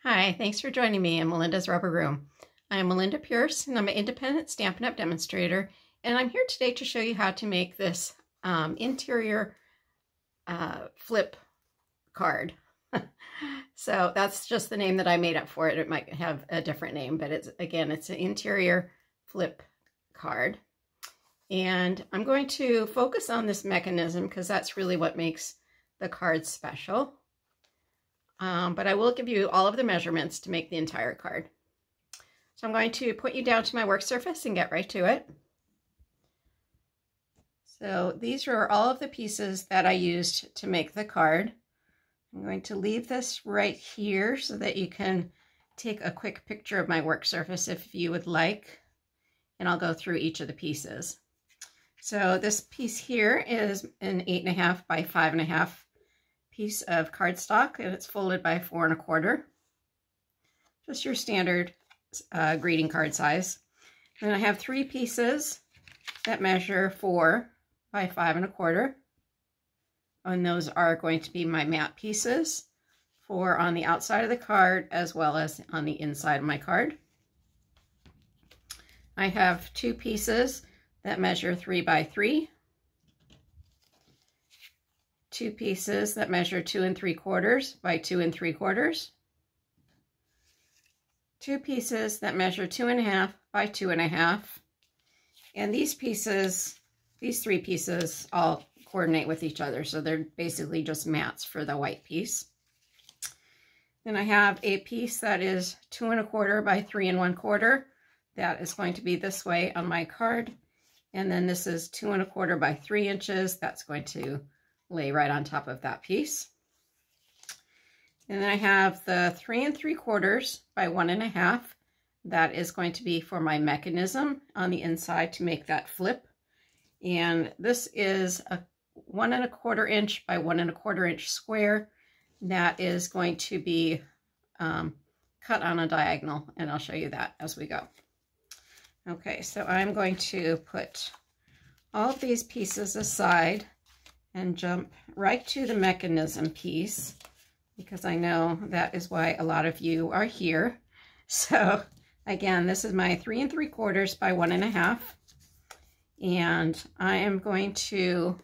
Hi, thanks for joining me in Melinda's Rubber Room. I'm Melinda Pierce, and I'm an independent Stampin' Up! Demonstrator, and I'm here today to show you how to make this interior flip card. So that's just the name that I made up for it. It might have a different name, but it's an interior flip card. And I'm going to focus on this mechanism because that's really what makes the card special. But I will give you all of the measurements to make the entire card. So I'm going to put you down to my work surface and get right to it. So these are all of the pieces that I used to make the card. I'm going to leave this right here so that you can take a quick picture of my work surface if you would like, and I'll go through each of the pieces. So this piece here is an 8.5 by 5.5 piece of cardstock, and it's folded by 4 1/4. Just your standard greeting card size. Then I have 3 pieces that measure 4 by 5 1/4. And those are going to be my mat pieces for on the outside of the card as well as on the inside of my card. I have 2 pieces that measure 3 by 3. 2 pieces that measure 2 3/4 by 2 3/4. 2 pieces that measure 2.5 by 2.5. And these 3 pieces all coordinate with each other, so they're basically just mats for the white piece. Then I have a piece that is 2 1/4 by 3 1/4. That is going to be this way on my card. And then this is 2 1/4 by 3 inches. That's going to lay right on top of that piece. And then I have the 3 3/4 by 1.5. That is going to be for my mechanism on the inside to make that flip. And this is a 1 1/4 inch by 1 1/4 inch square that is going to be cut on a diagonal, and I'll show you that as we go. Okay, so I'm going to put all of these pieces aside and jump right to the mechanism piece, because I know that is why a lot of you are here. So again, this is my 3 3/4 by 1.5, and I am going to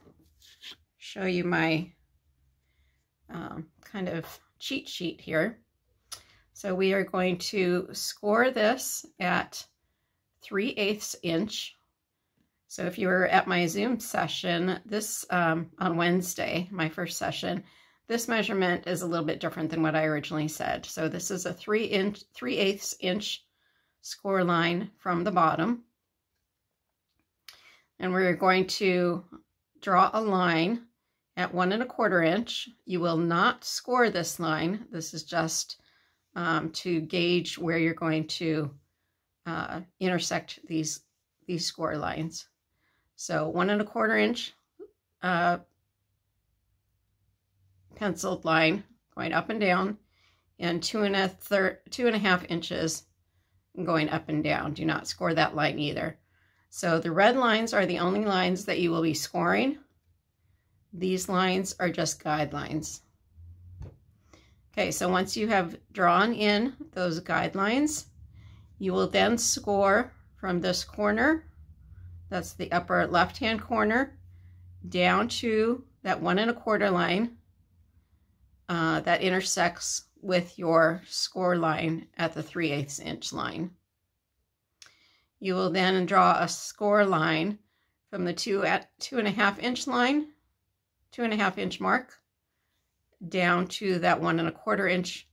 show you my kind of cheat sheet here. So we are going to score this at 3/8 inch. So if you were at my Zoom session this on Wednesday, my first session, this measurement is a little bit different than what I originally said. So this is a 3/8 inch score line from the bottom. And we're going to draw a line at 1 1/4 inch. You will not score this line. This is just to gauge where you're going to intersect these score lines. So 1 1/4 inch penciled line going up and down, and 2 1/2 inches going up and down. Do not score that line either. So the red lines are the only lines that you will be scoring. These lines are just guidelines. Okay, so once you have drawn in those guidelines, you will then score from this corner, that's the upper left-hand corner, down to that 1 1/4 line that intersects with your score line at the 3/8 inch line. You will then draw a score line from the 2.5 inch line, 2.5 inch mark, down to that 1 1/4 inch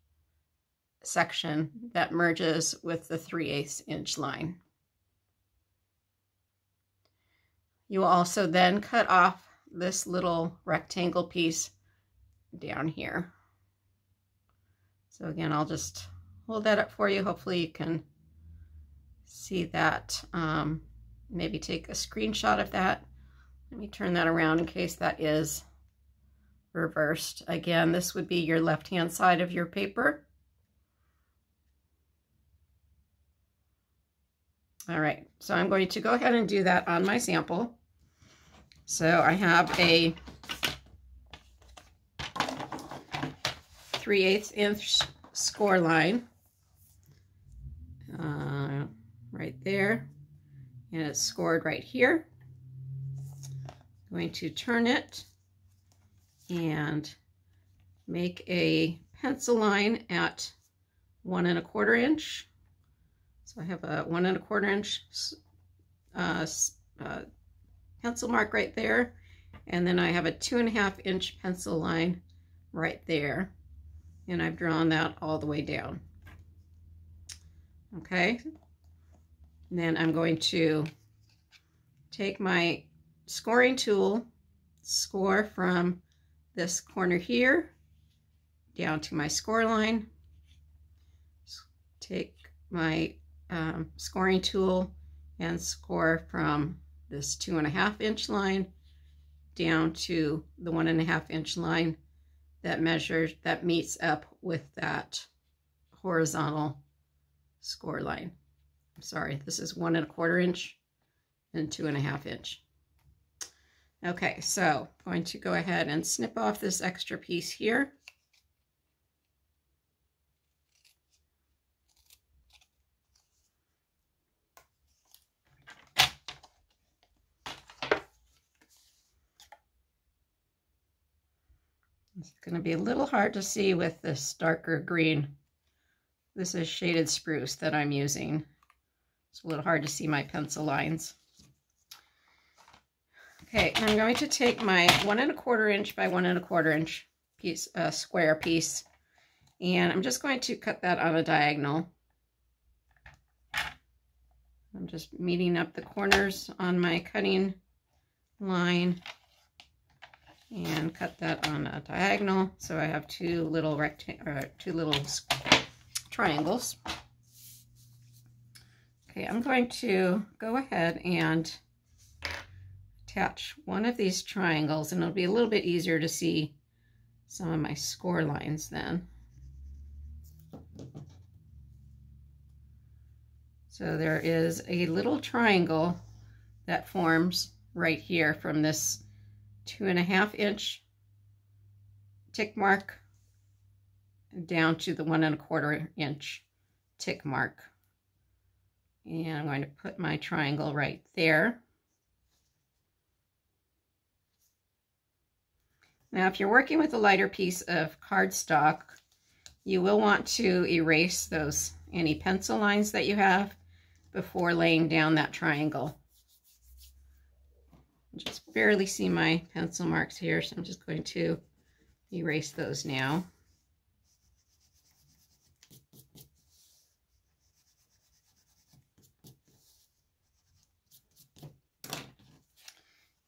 section that merges with the 3/8 inch line. You will also then cut off this little rectangle piece down here. So again, I'll just hold that up for you. Hopefully you can see that. Maybe take a screenshot of that. Let me turn that around in case that is reversed. Again, this would be your left-hand side of your paper. All right, so I'm going to go ahead and do that on my sample. So I have a 3/8 inch score line right there, and it's scored right here. I'm going to turn it and make a pencil line at 1 1/4 inch. So I have a 1 1/4 inch pencil mark right there, and then I have a 2 1/2 inch pencil line right there, and I've drawn that all the way down. Okay, and then I'm going to take my scoring tool, score from this corner here down to my score line, take my scoring tool and score from this 2 1/2 inch line down to the 1 1/2 inch line that meets up with that horizontal score line. I'm sorry, this is 1 1/4 inch and 2 1/2 inch. Okay, so I'm going to go ahead and snip off this extra piece here. It's going to be a little hard to see with this darker green. This is shaded spruce that I'm using. It's a little hard to see my pencil lines. Okay, I'm going to take my 1 1/4 inch by 1 1/4 inch piece, square piece, and I'm just going to cut that on a diagonal. I'm just meeting up the corners on my cutting line and cut that on a diagonal. So I have two little triangles. Okay, I'm going to go ahead and attach one of these triangles, and it'll be a little bit easier to see some of my score lines then. So there is a little triangle that forms right here from this 2 1/2 inch tick mark down to the 1 1/4 inch tick mark. And I'm going to put my triangle right there. Now, if you're working with a lighter piece of cardstock, you will want to erase any pencil lines that you have before laying down that triangle. Just barely see my pencil marks here, so I'm just going to erase those now.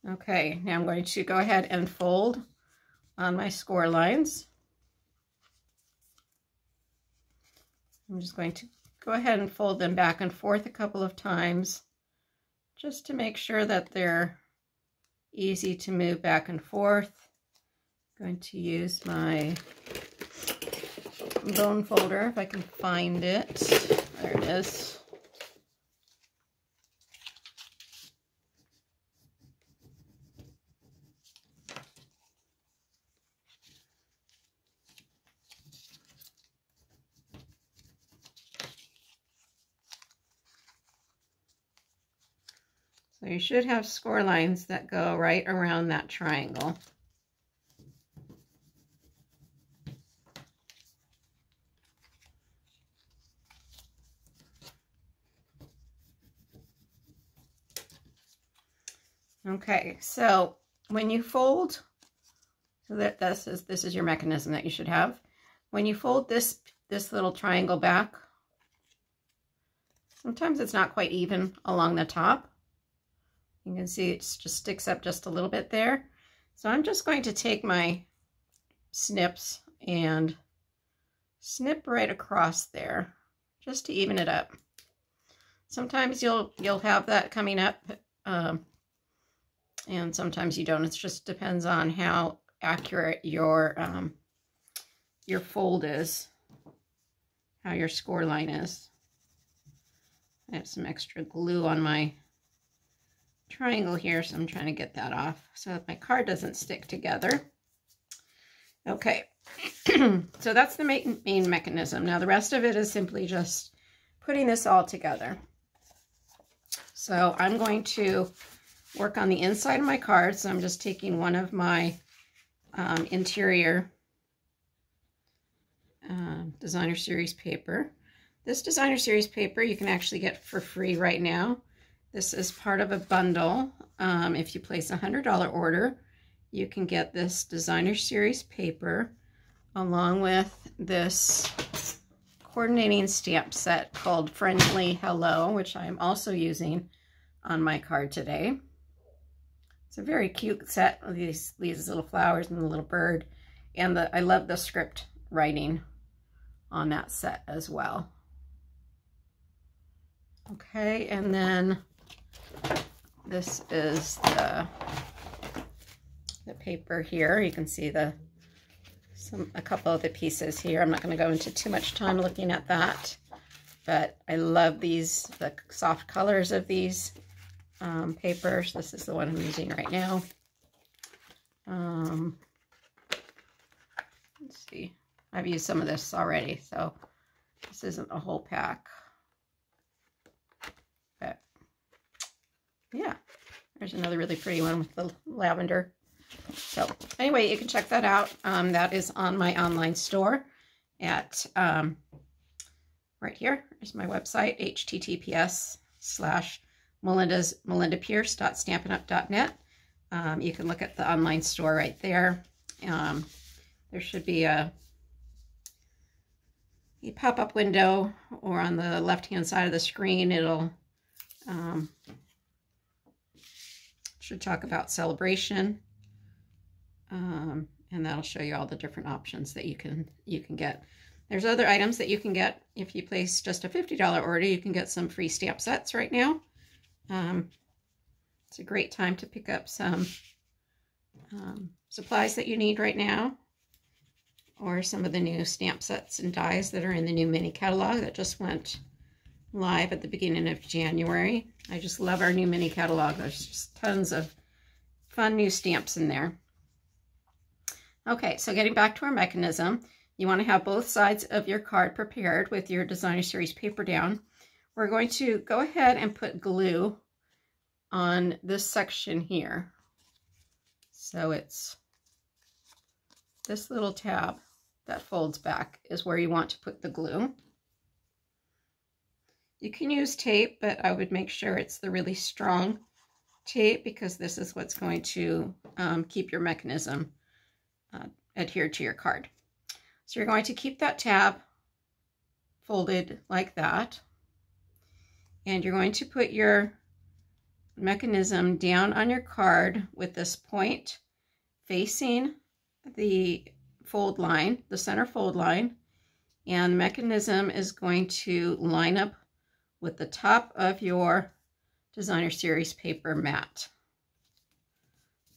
Okay, now I'm going to go ahead and fold on my score lines. I'm just going to go ahead and fold them back and forth a couple of times just to make sure that they're easy to move back and forth. I'm going to use my bone folder if I can find it. There it is. So you should have score lines that go right around that triangle. Okay, so when you fold, so this is your mechanism that you should have. When you fold this little triangle back, sometimes it's not quite even along the top. You can see it just sticks up just a little bit there. So I'm just going to take my snips and snip right across there just to even it up. Sometimes you'll have that coming up and sometimes you don't. It just depends on how accurate your fold is, how your score line is. I have some extra glue on my triangle here, so I'm trying to get that off so that my card doesn't stick together. Okay, So that's the main mechanism. Now the rest of it is simply just putting this all together. So I'm going to work on the inside of my card. So I'm just taking one of my interior designer series paper. This designer series paper you can actually get for free right now. This is part of a bundle. If you place a $100 order, you can get this designer series paper along with this coordinating stamp set called Friendly Hello, which I am also using on my card today. It's a very cute set with these little flowers and the little bird, and I love the script writing on that set as well. Okay, and then this is the paper here. You can see a couple of the pieces here. I'm not going to go into too much time looking at that, but I love the soft colors of these papers. This is the one I'm using right now. Let's see. I've used some of this already, so this isn't a whole pack. But yeah, there's another really pretty one with the lavender. So anyway, you can check that out. That is on my online store at right here. There's my website, https:/melindapierce.stampinup.net. You can look at the online store right there. There should be a pop-up window, or on the left-hand side of the screen, it'll should talk about celebration. And that'll show you all the different options that you can get. There's other items that you can get. If you place just a $50 order, you can get some free stamp sets right now. It's a great time to pick up some supplies that you need right now, or some of the new stamp sets and dies that are in the new mini catalog that just went live at the beginning of January. I just love our new mini catalog. There's just tons of fun new stamps in there. Okay, so getting back to our mechanism, you want to have both sides of your card prepared with your designer series paper down. We're going to go ahead and put glue on this section here. So it's this little tab that folds back is where you want to put the glue. You can use tape, but I would make sure it's the really strong tape, because this is what's going to keep your mechanism adhered to your card. So you're going to keep that tab folded like that, and you're going to put your mechanism down on your card with this point facing the fold line, the center fold line, and the mechanism is going to line up with the top of your designer series paper mat.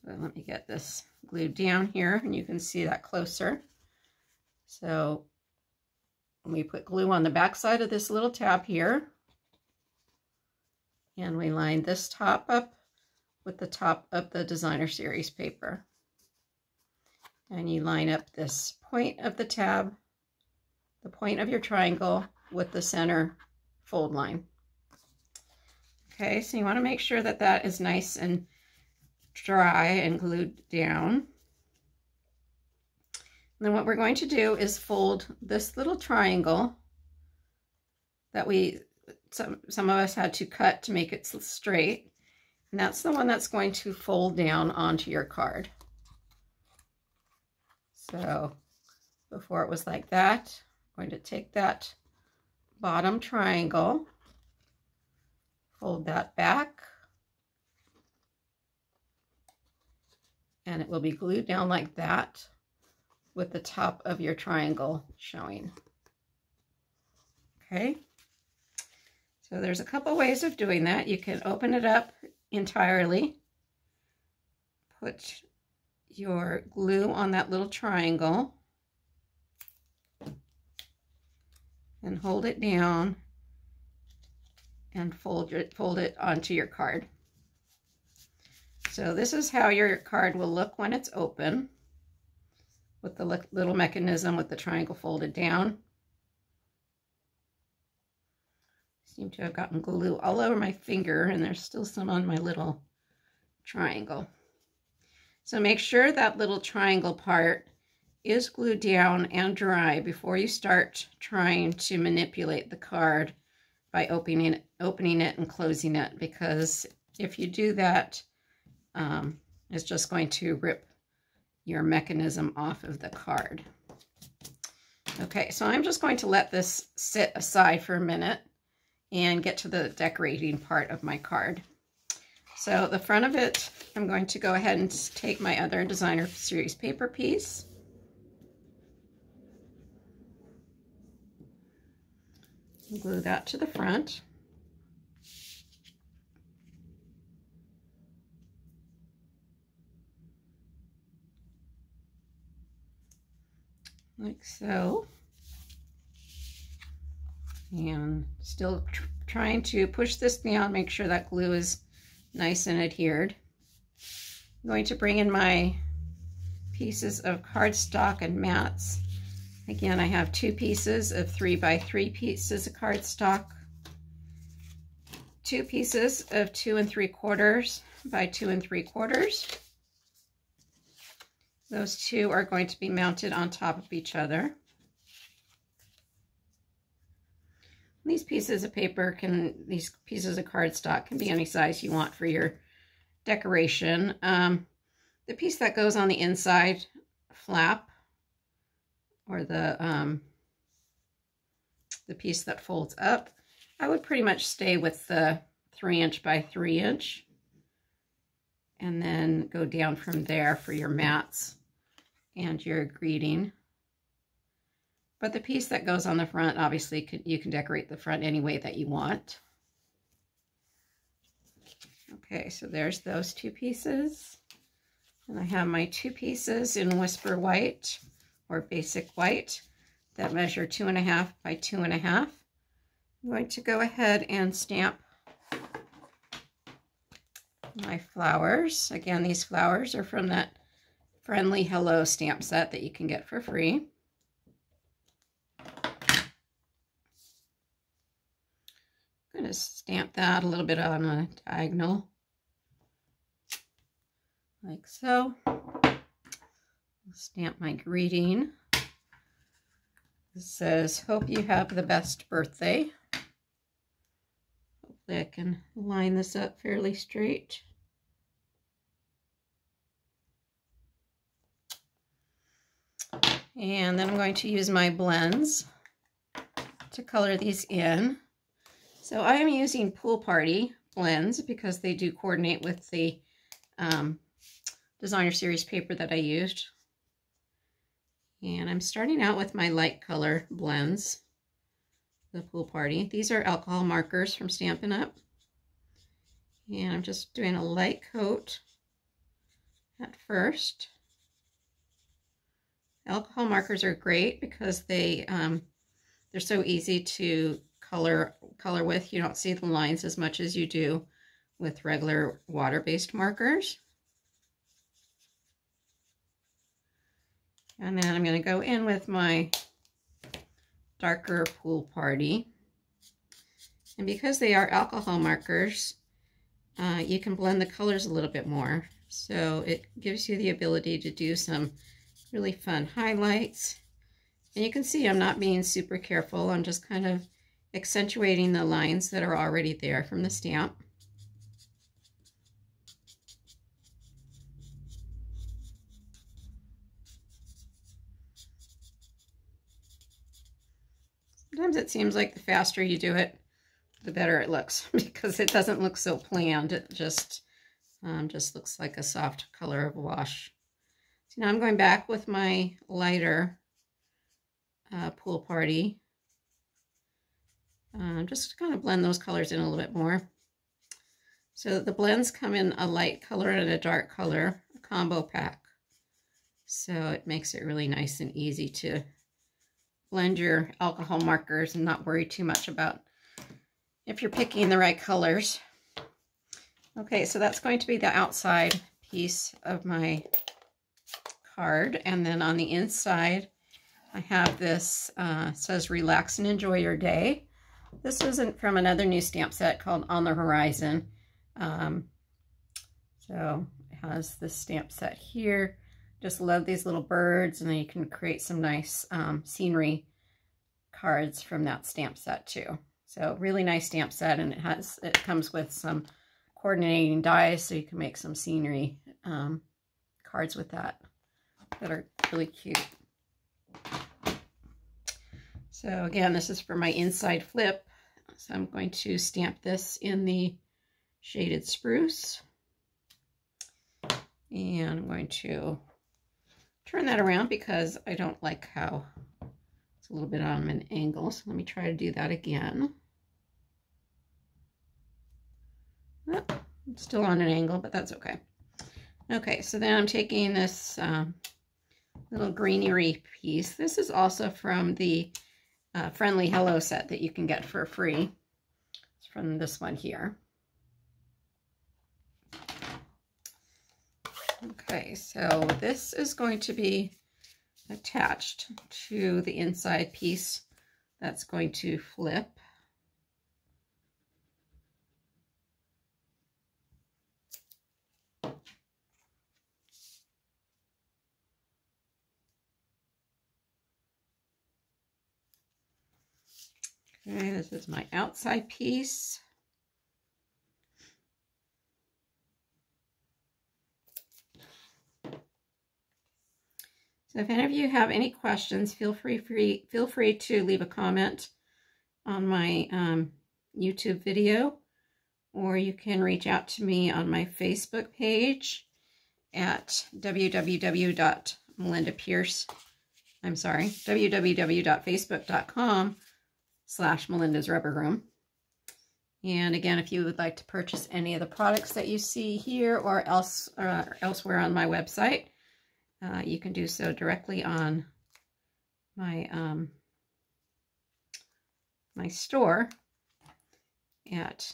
So let me get this glued down here, and you can see that closer. So we put glue on the back side of this little tab here, and we line this top up with the top of the designer series paper. And you line up this point of the tab, the point of your triangle, with the center fold line. Okay, so you want to make sure that that is nice and dry and glued down. And then what we're going to do is fold this little triangle that some of us had to cut to make it straight, and that's the one that's going to fold down onto your card. So before it was like that, I'm going to take that bottom triangle, fold that back, and it will be glued down like that with the top of your triangle showing. Okay, so there's a couple ways of doing that. You can open it up entirely, put your glue on that little triangle, and hold it down and fold it onto your card. So this is how your card will look when it's open, with the little mechanism with the triangle folded down. Seem to have gotten glue all over my finger, and there's still some on my little triangle. So make sure that little triangle part is glued down and dry before you start trying to manipulate the card by opening it and closing it, because if you do that, it's just going to rip your mechanism off of the card. Okay, so I'm just going to let this sit aside for a minute and get to the decorating part of my card. So the front of it, I'm going to go ahead and take my other designer series paper piece. Glue that to the front. Like so. And still trying to push this down, make sure that glue is nice and adhered. I'm going to bring in my pieces of cardstock and mats. Again, I have 2 pieces of 3x3 pieces of cardstock, 2 pieces of 2 3/4 by 2 3/4. Those 2 are going to be mounted on top of each other. These pieces of paper these pieces of cardstock can be any size you want for your decoration. The piece that goes on the inside flap, or the piece that folds up, I would pretty much stay with the 3" by 3", and then go down from there for your mats and your greeting. But the piece that goes on the front, obviously, you can decorate the front any way that you want. Okay, so there's those 2 pieces. And I have my 2 pieces in Whisper White, or Basic White, that measure 2.5 by 2.5. I'm going to go ahead and stamp my flowers. Again, these flowers are from that Friendly Hello stamp set that you can get for free. I'm going to stamp that a little bit on a diagonal, like so. Stamp my greeting. It says, "Hope you have the best birthday." Hopefully I can line this up fairly straight. And then I'm going to use my blends to color these in. So I am using Pool Party blends because they do coordinate with the designer series paper that I used. And I'm starting out with my light color blends, the Pool Party. These are alcohol markers from Stampin' Up. And I'm just doing a light coat at first. Alcohol markers are great because they're so easy to color with. You don't see the lines as much as you do with regular water-based markers. And then I'm going to go in with my darker Pool Party. And because they are alcohol markers, you can blend the colors a little bit more. So it gives you the ability to do some really fun highlights. And you can see I'm not being super careful. I'm just kind of accentuating the lines that are already there from the stamp. Sometimes it seems like the faster you do it, the better it looks, because it doesn't look so planned. It just looks like a soft color of wash. So now I'm going back with my lighter Pool Party. Just kind of blend those colors in a little bit more. So the blends come in a light color and a dark color, a combo pack. So it makes it really nice and easy to blend your alcohol markers and not worry too much about if you're picking the right colors. Okay, so that's going to be the outside piece of my card. And then on the inside, I have this, says relax and enjoy your day. This was from another new stamp set called On the Horizon. So it has this stamp set here. Just love these little birds, and then you can create some nice scenery cards from that stamp set too. So really nice stamp set, and it comes with some coordinating dies, so you can make some scenery cards with that are really cute. So again, this is for my inside flip. So I'm going to stamp this in the shaded spruce. And I'm going to turn that around because I don't like how it's a little bit on an angle. So let me try to do that again. Oh, it's still on an angle, but that's okay. Okay, so then I'm taking this little greenery piece. This is also from the Friendly Hello set that you can get for free. It's from this one here. Okay, so this is going to be attached to the inside piece that's going to flip. Okay, this is my outside piece. So if any of you have any questions, feel free to leave a comment on my YouTube video, or you can reach out to me on my Facebook page at www.melinda's Rubber Room. And again, if you would like to purchase any of the products that you see here or elsewhere on my website, you can do so directly on my my store at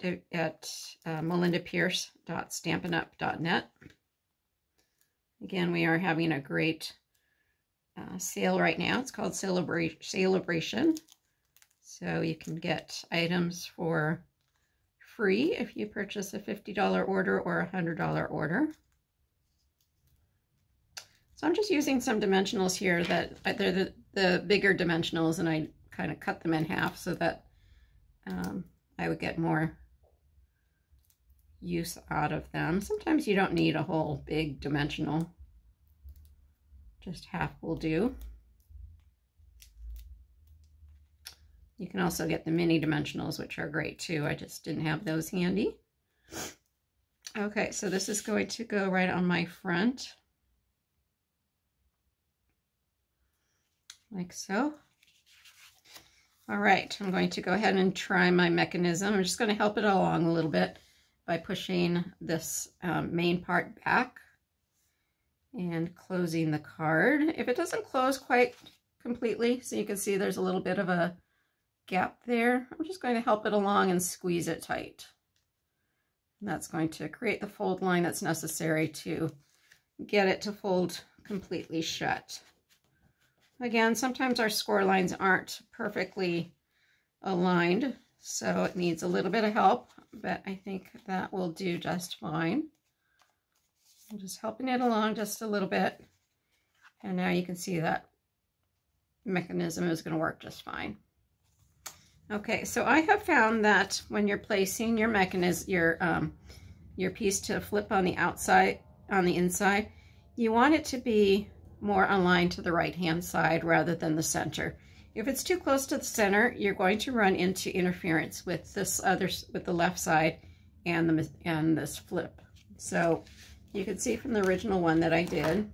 melindapierce.stampinup.net. Again, we are having a great sale right now. It's called Celebration. So you can get items for free if you purchase a $50 order or a $100 order. So I'm just using some dimensionals here that they're the bigger dimensionals, and I kind of cut them in half so that I would get more use out of them. Sometimes you don't need a whole big dimensional. Just half will do. You can also get the mini dimensionals, which are great too. I just didn't have those handy. Okay, so this is going to go right on my front. Like so. All right, I'm going to go ahead and try my mechanism. I'm just going to help it along a little bit by pushing this main part back and closing the card. If it doesn't close quite completely, so you can see there's a little bit of a gap there, I'm just going to help it along and squeeze it tight. And that's going to create the fold line that's necessary to get it to fold completely shut. Again, sometimes our score lines aren't perfectly aligned, so it needs a little bit of help, but I think that will do just fine. I'm just helping it along just a little bit, and now you can see that mechanism is going to work just fine. Okay, so I have found that when you're placing your mechanism, your piece to flip on the outside, on the inside, you want it to be more aligned to the right hand side rather than the center. If it's too close to the center, you're going to run into interference with with the left side and this flip. So you can see from the original one that I did,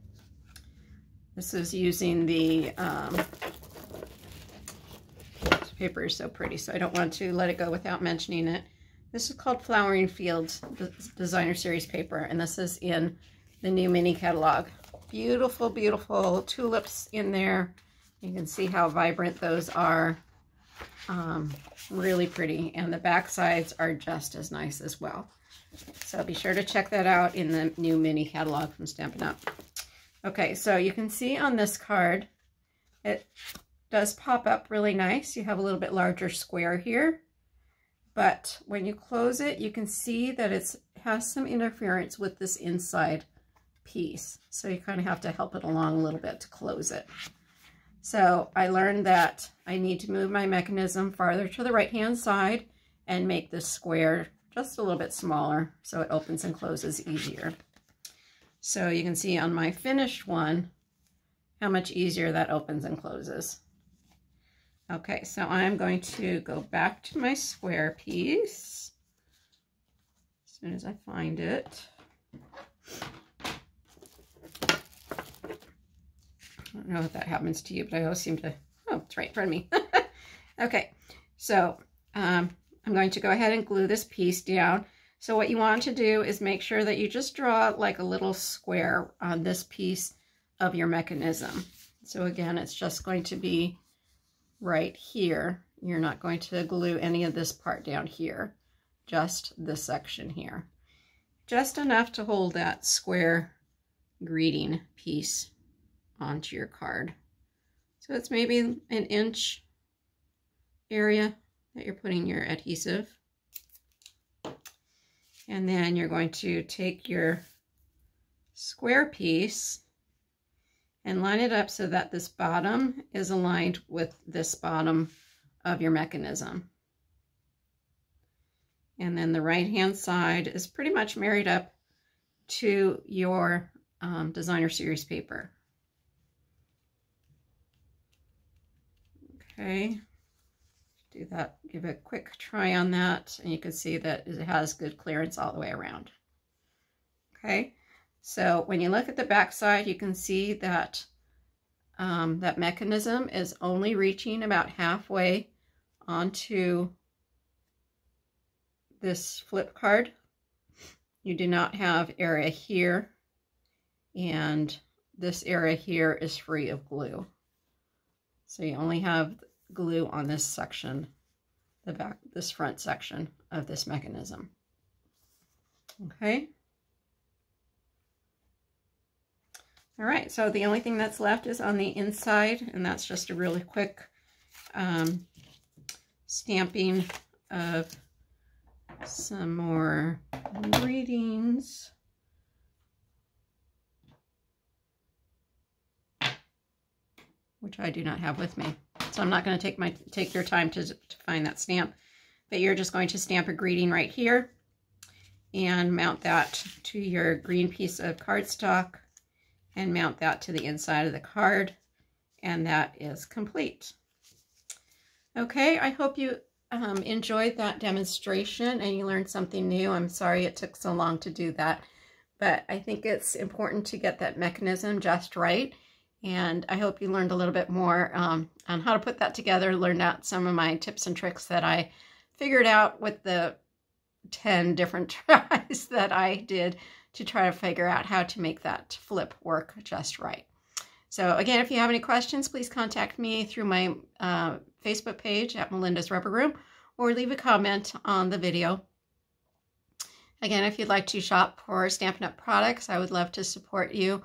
this is using the this paper is so pretty, so I don't want to let it go without mentioning it. This is called Flowering Fields Designer Series paper, and this is in the new mini catalog. Beautiful, beautiful tulips in there. You can see how vibrant those are. Really pretty. And the back sides are just as nice as well. So be sure to check that out in the new mini catalog from Stampin' Up. Okay, so you can see on this card, it does pop up really nice. You have a little bit larger square here, but when you close it, you can see that it has some interference with this inside piece. So you kind of have to help it along a little bit to close it. So I learned that I need to move my mechanism farther to the right-hand side and make this square just a little bit smaller so it opens and closes easier. So you can see on my finished one how much easier that opens and closes. Okay, so I'm going to go back to my square piece as soon as I find it. I don't know if that happens to you, but I always seem to, oh, it's right in front of me. Okay, so I'm going to go ahead and glue this piece down. So what you want to do is make sure that you just draw like a little square on this piece of your mechanism. So again, it's just going to be right here. You're not going to glue any of this part down here, just this section here. Just enough to hold that square greeting piece onto your card. So it's maybe an inch area that you're putting your adhesive. And then you're going to take your square piece and line it up so that this bottom is aligned with this bottom of your mechanism. And then the right-hand side is pretty much married up to your designer series paper. Okay, do that, give a quick try on that, and you can see that it has good clearance all the way around. Okay, so when you look at the back side, you can see that that mechanism is only reaching about halfway onto this flip card. You do not have area here, and this area here is free of glue. So you only have glue on this section, the back, this front section of this mechanism. Okay. All right, so the only thing that's left is on the inside, and that's just a really quick stamping of some more greetings. Which I do not have with me. So I'm not going to take your time to find that stamp, but you're just going to stamp a greeting right here and mount that to your green piece of cardstock and mount that to the inside of the card, and that is complete. Okay, I hope you enjoyed that demonstration and you learned something new. I'm sorry it took so long to do that, but I think it's important to get that mechanism just right. And I hope you learned a little bit more on how to put that together, learned out some of my tips and tricks that I figured out with the 10 different tries that I did to try to figure out how to make that flip work just right. So again, if you have any questions, please contact me through my Facebook page at Melinda's Rubber Room, or leave a comment on the video. Again, if you'd like to shop for Stampin' Up! Products, I would love to support you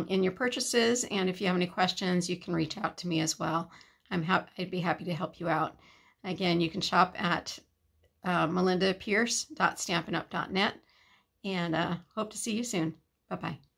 in your purchases, and if you have any questions, you can reach out to me as well. I'd be happy to help you out. Again, you can shop at melindapierce.stampinup.net, and hope to see you soon. Bye-bye.